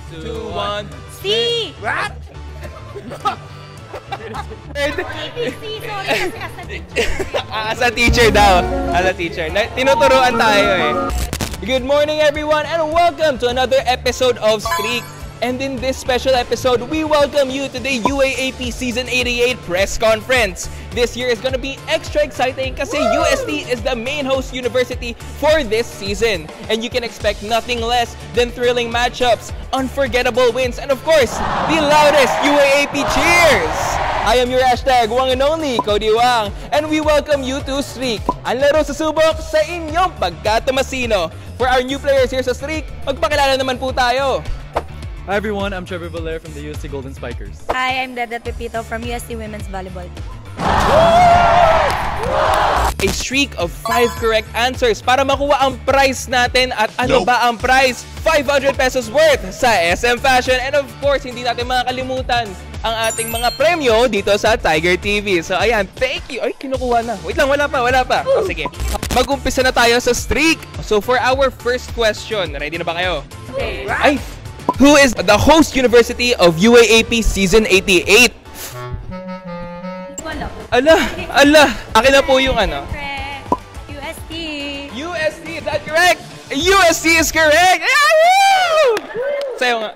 2, 1. C! What? ABC, sorry kasi as a teacher. As a teacher daw. As a teacher. Tinuturuan tayo eh. Good morning everyone and welcome to another episode of Streak. And in this special episode, we welcome you to the UAAP Season 88 press conference. This year is gonna be extra exciting kasi UST is the main host university for this season. And you can expect nothing less than thrilling matchups, unforgettable wins, and of course, the loudest UAAP cheers! I am your hashtag, one and only, Cody Wang, and we welcome you to Streak. Ang laro susubok sa inyong pagkatumasino. For our new players here sa Streak, magpakilala naman po tayo. Hi everyone, I'm Trevor Valer from the UST Golden Spikers. Hi, I'm Dedet Pepito from UST Women's Volleyball Team. A streak of 5 correct answers para makuha ang prize natin. At ano ba ang prize? 500 pesos worth sa SM Fashion. And of course, hindi natin makakalimutan ang ating mga premyo dito sa Tiger TV. So ayan, thank you. Ay, kinukuha na. Wait lang, wala pa. O sige, mag-umpisa na tayo sa streak. So for our first question, ready na ba kayo? Okay. Ay, who is the host university of UAAP Season 88? Wala. Ala. Akin na po yung ano. UST. UST, is that correct? UST is correct! Yahoo! Sa'yo nga.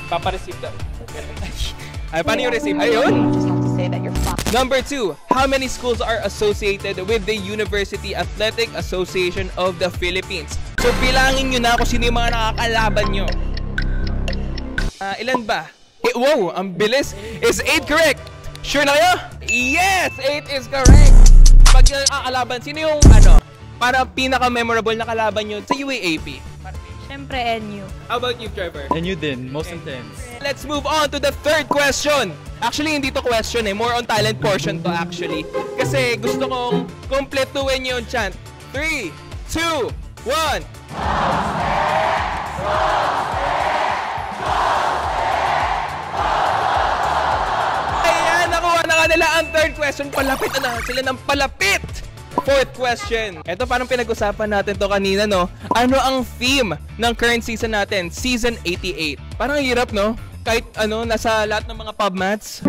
Papareceive daw. Ay, paano yung receive? Ayun! Number 2, how many schools are associated with the University Athletic Association of the Philippines? So, bilangin nyo na kung sino yung mga nakakalaban nyo. Ilan ba? Wow, ang bilis. Is 8 correct? Sure na kayo? Yes, 8 is correct. Pag nakakalaban, sino yung para pinaka-memorable na kalaban nyo sa UAAP? Siyempre, NU. How about you, Trevor? And you din, most intense. Let's move on to the third question. Actually, hindi to question more on talent portion to actually. Kasi gusto kong kompletuhin yung chant. 3, 2, 1. Ayan, nakuha na kanila ang third question. Palapit na sila ng palapit. Fourth question. Ito parang pinag-usapan natin to kanina, no? Ano ang theme ng current season natin? Season 88. Parang hirap, no? Kahit nasa lahat ng mga pub mats.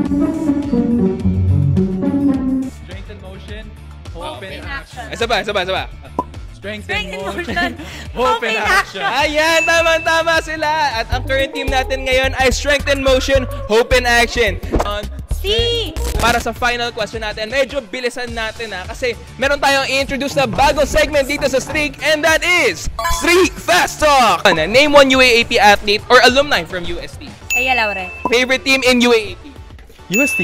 Strength and motion, hope and action. Isa ba? Strength Strength and and motion, motion, hope and action. Ayan, tama sila. At ang current team natin ngayon ay Strength and Motion, Hope and Action. C! Para sa final question natin, medyo bilisan natin kasi meron tayong i-introduce na bagong segment dito sa Streak, and that is Streak Fast Talk! Name one UAAP athlete or alumni from UST. Aya Laure. Favorite team in UAAP. UST,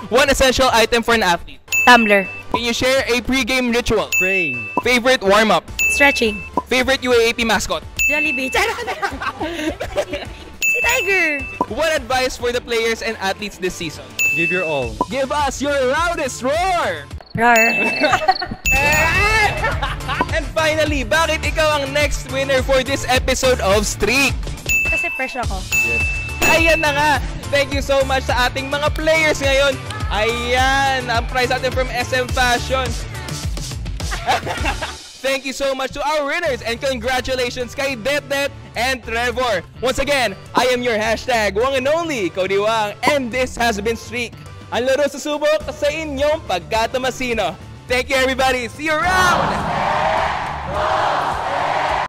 One essential item for an athlete. Tumbler. Can you share a pre-game ritual? praying. Favorite warm-up. Stretching. Favorite UAAP mascot. Jollibee. Si Tiger. What advice for the players and athletes this season? Give your all. Give us your loudest roar! Roar. And finally, bakit ikaw ang next winner for this episode of Streak? Kasi fresh ako. Ayan na nga! Thank you so much sa ating mga players ngayon. Ayan, ang prize natin from SM Fashion. Thank you so much to our winners and congratulations kay Det and Trevor. Once again, I am your hashtag, one and only, Cody Wang, and this has been Streak. Ang laro susubok sa inyong pagkatumasino. Thank you everybody. See you around!